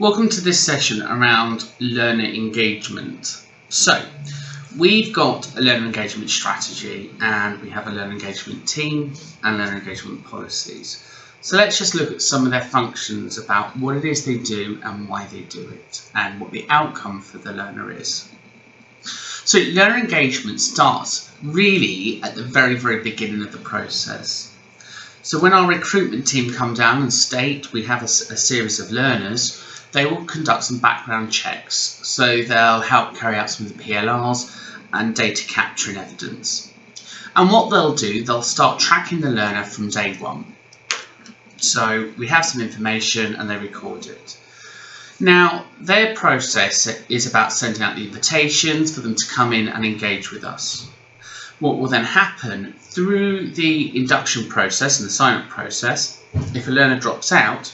Welcome to this session around learner engagement. So, we've got a learner engagement strategy and we have a learner engagement team and learner engagement policies. So let's just look at some of their functions about what it is they do and why they do it and what the outcome for the learner is. So learner engagement starts really at the very beginning of the process. So when our recruitment team come down and state we have a series of learners, they will conduct some background checks. So they'll help carry out some of the PLRs and data capture and evidence. And what they'll do, they'll start tracking the learner from day one. So we have some information and they record it. Now, their process is about sending out the invitations for them to come in and engage with us. What will then happen through the induction process and the sign-up process, if a learner drops out,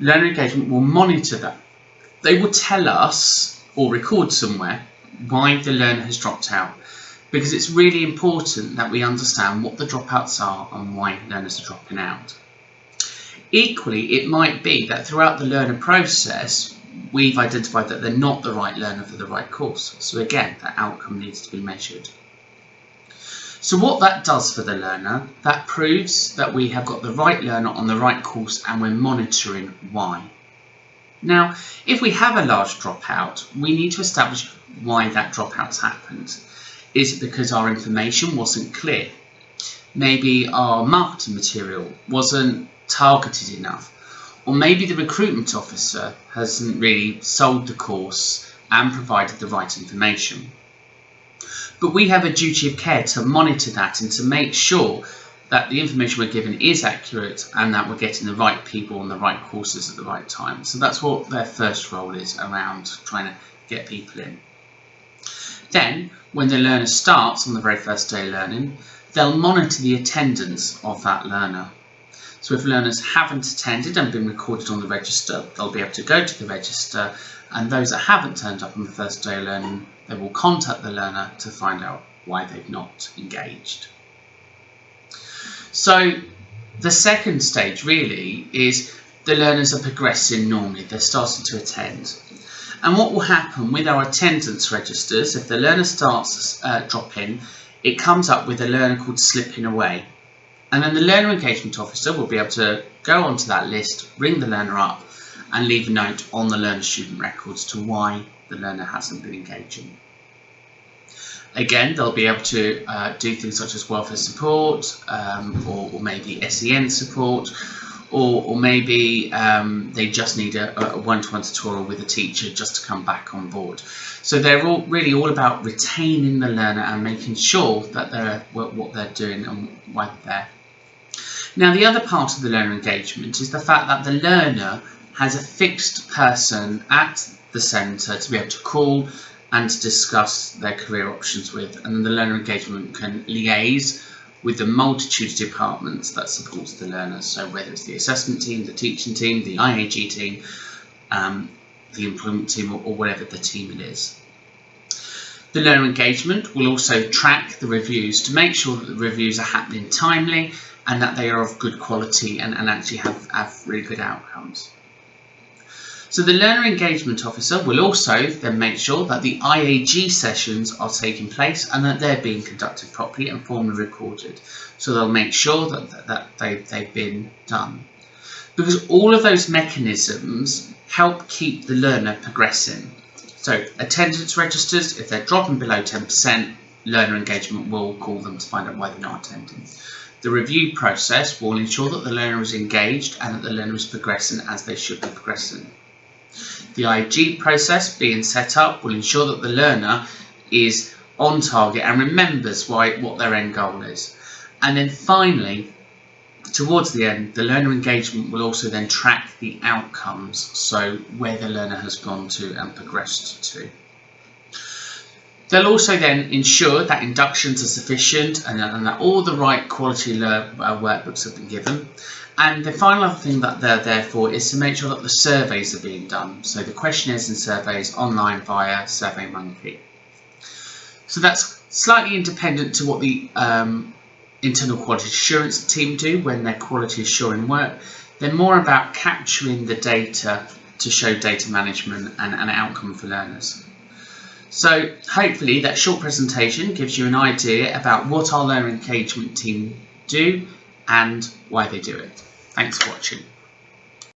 learner engagement will monitor that. They will tell us or record somewhere why the learner has dropped out, because it's really important that we understand what the dropouts are and why learners are dropping out. Equally, it might be that throughout the learner process, we've identified that they're not the right learner for the right course. So again, that outcome needs to be measured. So what that does for the learner, that proves that we have got the right learner on the right course and we're monitoring why. Now, if we have a large dropout, we need to establish why that dropout's happened. Is it because our information wasn't clear? Maybe our marketing material wasn't targeted enough, or maybe the recruitment officer hasn't really sold the course and provided the right information. But we have a duty of care to monitor that and to make sure that the information we're given is accurate and that we're getting the right people on the right courses at the right time. So that's what their first role is around trying to get people in. Then, when the learner starts on the very first day of learning, they'll monitor the attendance of that learner. So if learners haven't attended and been recorded on the register, they'll be able to go to the register, and those that haven't turned up on the first day of learning, they will contact the learner to find out why they've not engaged. So the second stage really is the learners are progressing normally, they're starting to attend. And what will happen with our attendance registers, if the learner starts dropping, it comes up with a learner called slipping away. And then the learner engagement officer will be able to go onto that list, ring the learner up and leave a note on the learner student records to why the learner hasn't been engaging. Again, they'll be able to do things such as welfare support or maybe SEN support, or maybe they just need a one-to-one tutorial with a teacher just to come back on board. So they're really all about retaining the learner and making sure that they're what they're doing and why they're there. Now, the other part of the learner engagement is the fact that the learner has a fixed person at the centre to be able to call and to discuss their career options with, and then the learner engagement can liaise with the multitude of departments that supports the learners. So whether it's the assessment team, the teaching team, the IAG team, the employment team, or whatever the team it is. The learner engagement will also track the reviews to make sure that the reviews are happening timely and that they are of good quality and actually have really good outcomes. So the learner engagement officer will also then make sure that the IAG sessions are taking place and that they're being conducted properly and formally recorded. So they'll make sure that they've been done. Because all of those mechanisms help keep the learner progressing. So attendance registers, if they're dropping below 10%, learner engagement will call them to find out why they're not attending. The review process will ensure that the learner is engaged and that the learner is progressing as they should be progressing. The IAG process being set up will ensure that the learner is on target and remembers what their end goal is. And then finally, towards the end, the learner engagement will also then track the outcomes, so where the learner has gone to and progressed to. They'll also then ensure that inductions are sufficient and that all the right quality workbooks have been given. And the final thing that they're there for is to make sure that the surveys are being done. So the questionnaires and surveys online via SurveyMonkey. So that's slightly independent to what the internal quality assurance team do when they're quality assuring work. They're more about capturing the data to show data management and an outcome for learners. So hopefully that short presentation gives you an idea about what our learner engagement team do and why they do it. Thanks for watching.